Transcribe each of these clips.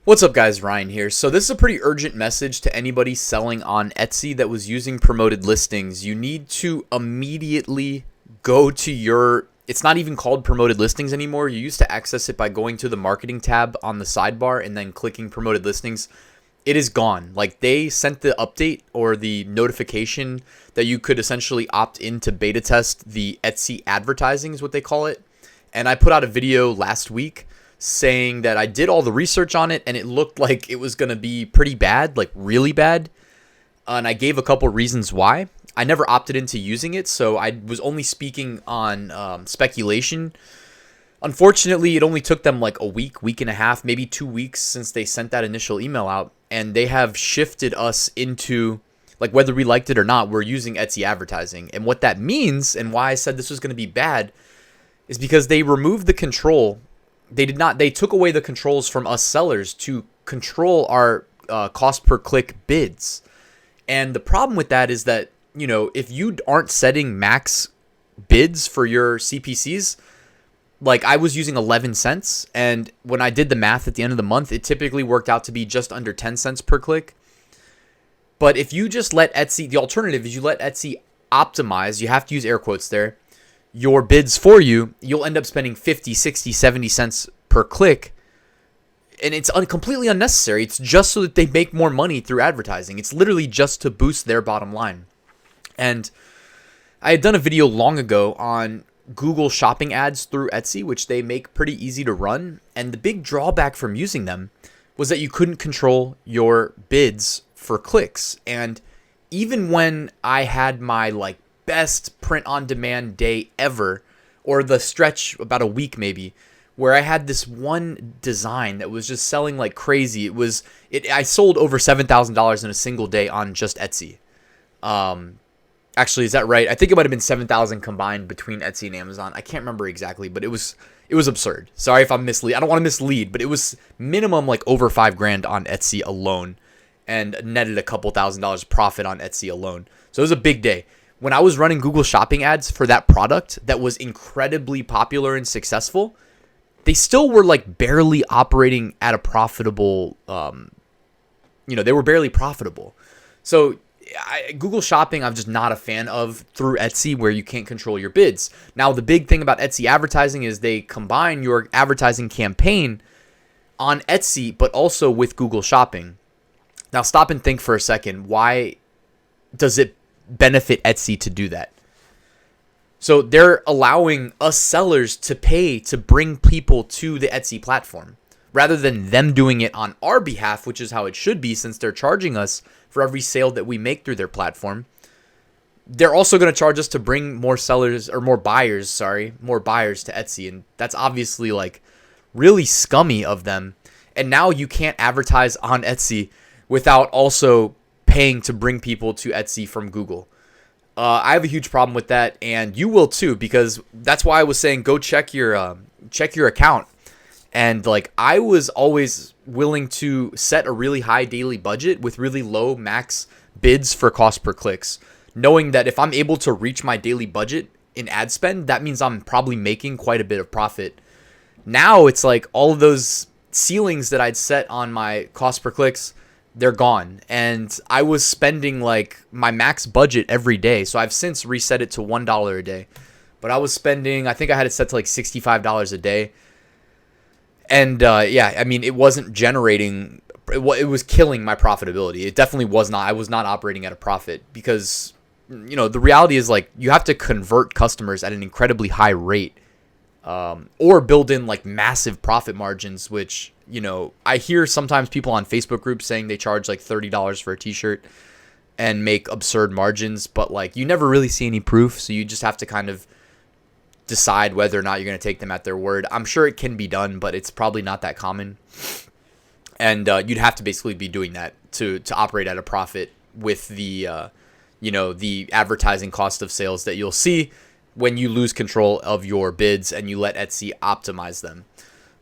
What's up guys, Ryan here. So this is a pretty urgent message to anybody selling on Etsy that was using promoted listings. You need to immediately go to it's not even called promoted listings anymore. You used to access it by going to the marketing tab on the sidebar and then clicking promoted listings. It is gone. Like, they sent the update or the notification that you could essentially opt in to beta test the Etsy advertising is what they call it. And I put out a video last week saying that I did all the research on it and it looked like it was going to be pretty bad, like really bad. And I gave a couple reasons why. I never opted into using it, so I was only speaking on speculation. Unfortunately, it only took them like a week and a half, maybe 2 weeks since they sent that initial email out. And they have shifted us into, like, whether we liked it or not, we're using Etsy advertising. And what that means, and why I said this was going to be bad, is because they removed the control. They took away the controls from us sellers to control our cost per click bids. And the problem with that is that, you know, if you aren't setting max bids for your CPCs, like I was using 11 cents. And when I did the math at the end of the month, it typically worked out to be just under 10 cents per click. But if you just let Etsy, the alternative is you let Etsy optimize, you have to use air quotes there, your bids for you, you'll end up spending 50, 60, 70 cents per click. And it's completely unnecessary. It's just so that they make more money through advertising. It's literally just to boost their bottom line. And I had done a video long ago on Google shopping ads through Etsy, which they make pretty easy to run. And the big drawback from using them was that you couldn't control your bids for clicks. And even when I had my like best print on demand day ever, or the stretch about a week maybe, where I had this one design that was just selling like crazy. I sold over $7,000 in a single day on just Etsy. Actually, is that right? I think it might have been 7,000 combined between Etsy and Amazon. I can't remember exactly, but it was absurd. Sorry if I'm mislead. I don't want to mislead, but it was minimum like over $5,000 on Etsy alone, and netted a couple $1,000s profit on Etsy alone. So it was a big day. When I was running Google shopping ads for that product that was incredibly popular and successful, they still were like barely operating at a profitable, they were barely profitable. So Google shopping, I'm just not a fan of through Etsy, where you can't control your bids. Now, the big thing about Etsy advertising is they combine your advertising campaign on Etsy, but also with Google shopping. Now, stop and think for a second. Why does it benefit Etsy to do that? So they're allowing us sellers to pay to bring people to the Etsy platform rather than them doing it on our behalf, which is how it should be since they're charging us for every sale that we make through their platform. They're also going to charge us to bring more buyers to Etsy. And that's obviously like really scummy of them. And now you can't advertise on Etsy without also paying to bring people to Etsy from Google. I have a huge problem with that, and you will too, because that's why I was saying go check your account. And like, I was always willing to set a really high daily budget with really low max bids for cost per clicks, knowing that if I'm able to reach my daily budget in ad spend, that means I'm probably making quite a bit of profit. Now it's like all of those ceilings that I'd set on my cost per clicks, they're gone. And I was spending like my max budget every day. So I've since reset it to $1 a day. But I was spending, I think I had it set to like $65 a day. And it wasn't generating, it was killing my profitability. It definitely was not. I was not operating at a profit because, the reality is like you have to convert customers at an incredibly high rate, or build in like massive profit margins, which, I hear sometimes people on Facebook groups saying they charge like $30 for a t-shirt and make absurd margins, but like you never really see any proof. So you just have to kind of decide whether or not you're going to take them at their word. I'm sure it can be done, but it's probably not that common. And you'd have to basically be doing that to operate at a profit with the advertising cost of sales that you'll see when you lose control of your bids and you let Etsy optimize them.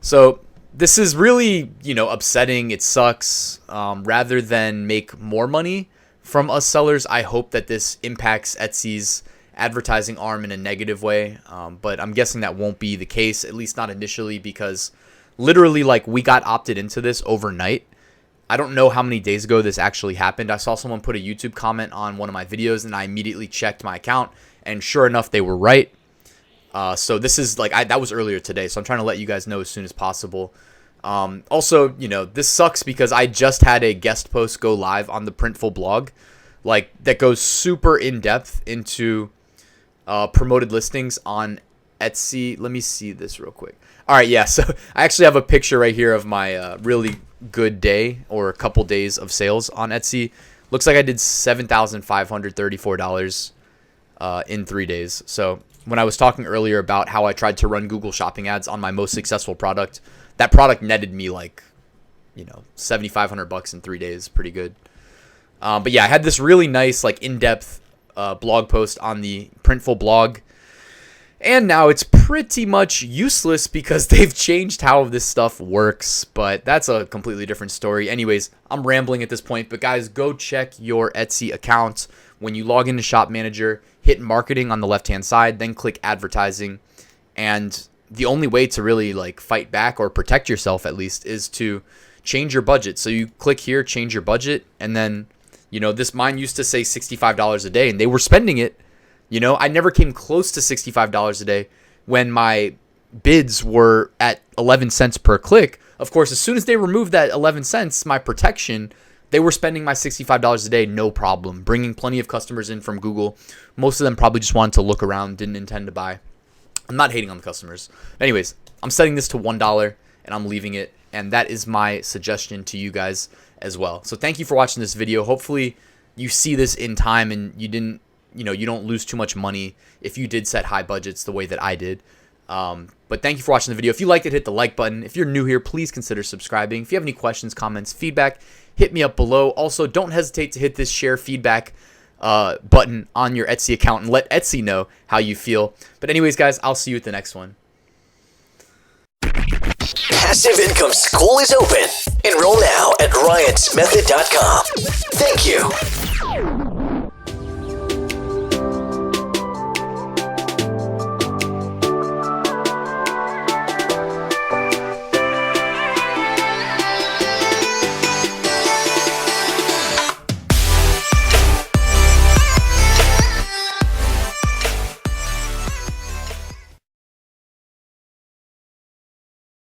So this is really, upsetting. It sucks. Rather than make more money from us sellers, I hope that this impacts Etsy's advertising arm in a negative way. But I'm guessing that won't be the case, at least not initially, because literally, like, we got opted into this overnight. I don't know how many days ago this actually happened. I saw someone put a YouTube comment on one of my videos, and I immediately checked my account, and sure enough, they were right. So this is like, that was earlier today, so I'm trying to let you guys know as soon as possible. Also, you know, this sucks because I just had a guest post go live on the Printful blog, like, that goes super in depth into promoted listings on Etsy. Let me see this real quick. All right, yeah, so I actually have a picture right here of my really good day or a couple days of sales on Etsy. Looks like I did $7,534 in 3 days. So when I was talking earlier about how I tried to run Google Shopping ads on my most successful product, that product netted me like, you know, $7,500 in 3 days. Pretty good. But yeah, I had this really nice, like, in-depth blog post on the Printful blog. And now it's pretty much useless because they've changed how this stuff works. But that's a completely different story. Anyways, I'm rambling at this point. But guys, go check your Etsy account. When you log into Shop Manager, hit marketing on the left-hand side, then click advertising. And the only way to really, like, fight back or protect yourself, at least, is to change your budget. So you click here, change your budget. And then, you know, mine used to say $65 a day, and they were spending it. You know, I never came close to $65 a day when my bids were at 11 cents per click. Of course, as soon as they removed that 11 cents, my protection, they were spending my $65 a day, no problem, bringing plenty of customers in from Google. Most of them probably just wanted to look around, didn't intend to buy. I'm not hating on the customers. Anyways, I'm setting this to $1 and I'm leaving it. And that is my suggestion to you guys as well. So thank you for watching this video. Hopefully you see this in time and you don't lose too much money if you did set high budgets the way that I did. But thank you for watching the video. If you liked it, hit the like button. If you're new here, please consider subscribing. If you have any questions, comments, feedback, hit me up below. Also, don't hesitate to hit this share feedback button on your Etsy account and let Etsy know how you feel. But anyways, guys, I'll see you at the next one. Passive Income School is open. Enroll now at RyanSmethod.com. Thank you.